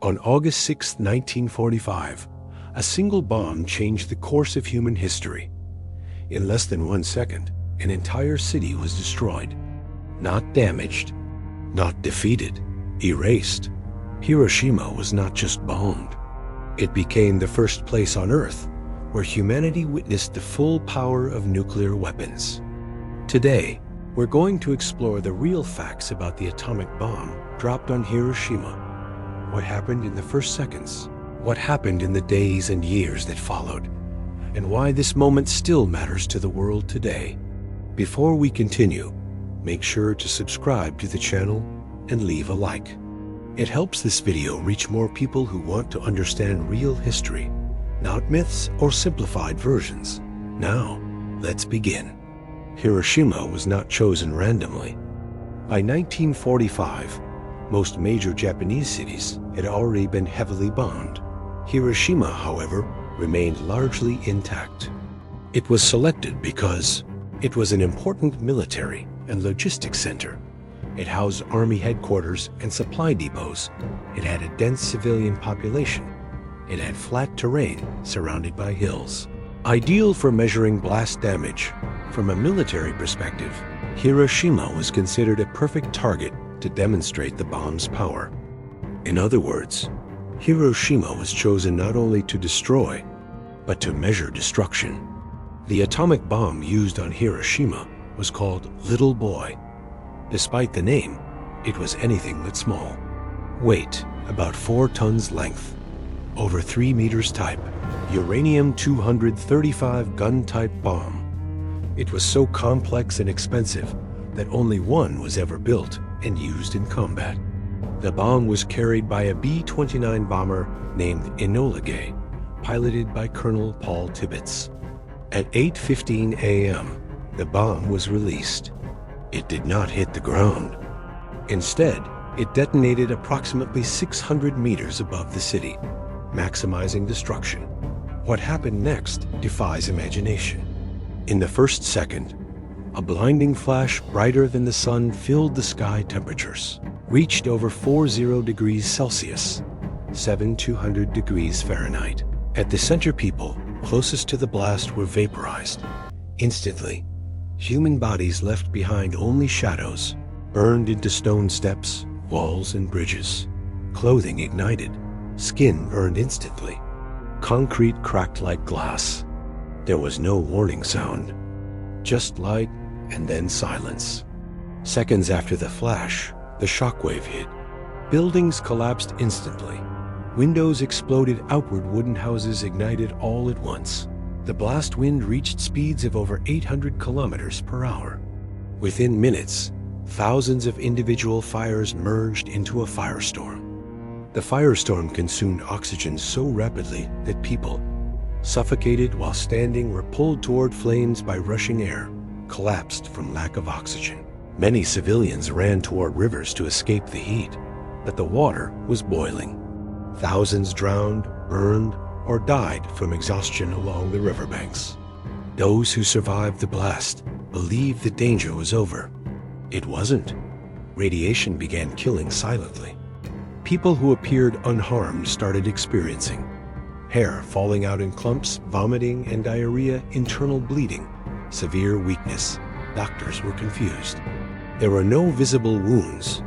On August 6, 1945, a single bomb changed the course of human history. In less than 1 second, an entire city was destroyed. Not damaged, not defeated, erased. Hiroshima was not just bombed. It became the first place on Earth where humanity witnessed the full power of nuclear weapons. Today, we're going to explore the real facts about the atomic bomb dropped on Hiroshima. What happened in the first seconds? What happened in the days and years that followed? And why this moment still matters to the world today. Before we continue, make sure to subscribe to the channel and leave a like. It helps this video reach more people who want to understand real history, not myths or simplified versions. Now, let's begin. Hiroshima was not chosen randomly. By 1945, most major Japanese cities had already been heavily bombed. Hiroshima, however, remained largely intact. It was selected because it was an important military and logistics center. It housed army headquarters and supply depots. It had a dense civilian population. It had flat terrain surrounded by hills. Ideal for measuring blast damage. From a military perspective, Hiroshima was considered a perfect target to demonstrate the bomb's power. In other words, Hiroshima was chosen not only to destroy, but to measure destruction. The atomic bomb used on Hiroshima was called Little Boy. Despite the name, it was anything but small. Weight, about 4 tons length. Over 3 meters type. Uranium-235 gun-type bomb. It was so complex and expensive that only one was ever built and used in combat. The bomb was carried by a B-29 bomber named Enola Gay, piloted by Colonel Paul Tibbets. At 8:15 a.m., the bomb was released. It did not hit the ground. Instead, it detonated approximately 600 meters above the city, maximizing destruction. What happened next defies imagination. In the first second, a blinding flash brighter than the sun filled the sky. Temperatures reached over 40 degrees Celsius, 7,200 degrees Fahrenheit. At the center, people closest to the blast were vaporized. Instantly, human bodies left behind only shadows, burned into stone steps, walls, and bridges. Clothing ignited, skin burned instantly. Concrete cracked like glass. There was no warning sound, just light and then silence. Seconds after the flash, the shockwave hit. Buildings collapsed instantly. Windows exploded outward, wooden houses ignited all at once. The blast wind reached speeds of over 800 kilometers per hour. Within minutes, thousands of individual fires merged into a firestorm. The firestorm consumed oxygen so rapidly that people, suffocated while standing, were pulled toward flames by rushing air, collapsed from lack of oxygen. Many civilians ran toward rivers to escape the heat, but the water was boiling. Thousands drowned, burned, or died from exhaustion along the riverbanks. Those who survived the blast believed the danger was over. It wasn't. Radiation began killing silently. People who appeared unharmed started experiencing hair falling out in clumps, vomiting and diarrhea, internal bleeding, severe weakness. Doctors were confused. There were no visible wounds,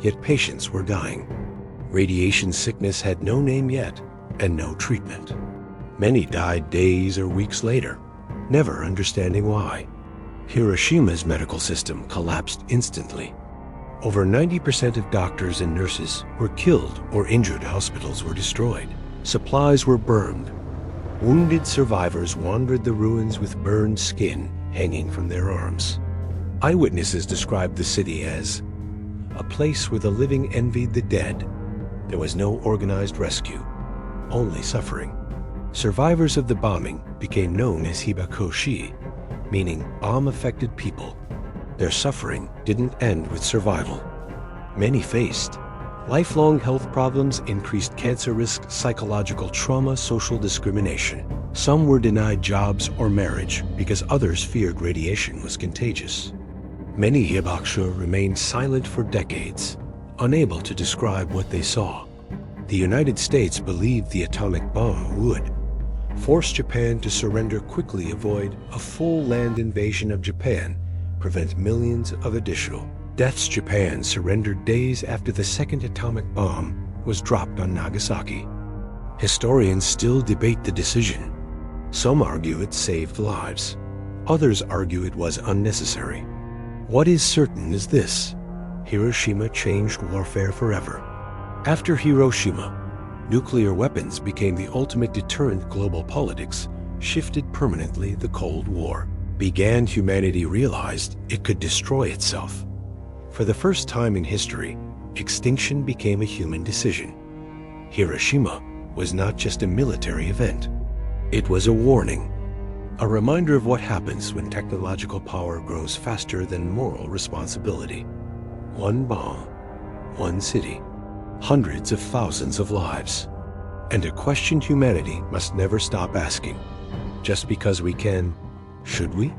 yet patients were dying. Radiation sickness had no name yet and no treatment. Many died days or weeks later, never understanding why. Hiroshima's medical system collapsed instantly. Over 90% of doctors and nurses were killed or injured. Hospitals were destroyed. Supplies were burned. Wounded survivors wandered the ruins with burned skin hanging from their arms. Eyewitnesses described the city as a place where the living envied the dead. There was no organized rescue, only suffering. Survivors of the bombing became known as Hibakusha, meaning bomb-affected people. Their suffering didn't end with survival. Many faced lifelong health problems, increased cancer risk, psychological trauma, social discrimination. Some were denied jobs or marriage because others feared radiation was contagious. Many Hibakusha remained silent for decades, unable to describe what they saw. The United States believed the atomic bomb would force Japan to surrender quickly, avoid a full land invasion of Japan, prevent millions of additional deaths. Japan surrendered days after the second atomic bomb was dropped on Nagasaki. Historians still debate the decision. Some argue it saved lives. Others argue it was unnecessary. What is certain is this: Hiroshima changed warfare forever. After Hiroshima, nuclear weapons became the ultimate deterrent. Global politics shifted permanently. The Cold War began. Humanity realized it could destroy itself. For the first time in history, extinction became a human decision. Hiroshima was not just a military event. It was a warning, a reminder of what happens when technological power grows faster than moral responsibility. One bomb, one city, hundreds of thousands of lives. And a question humanity must never stop asking: just because we can, should we?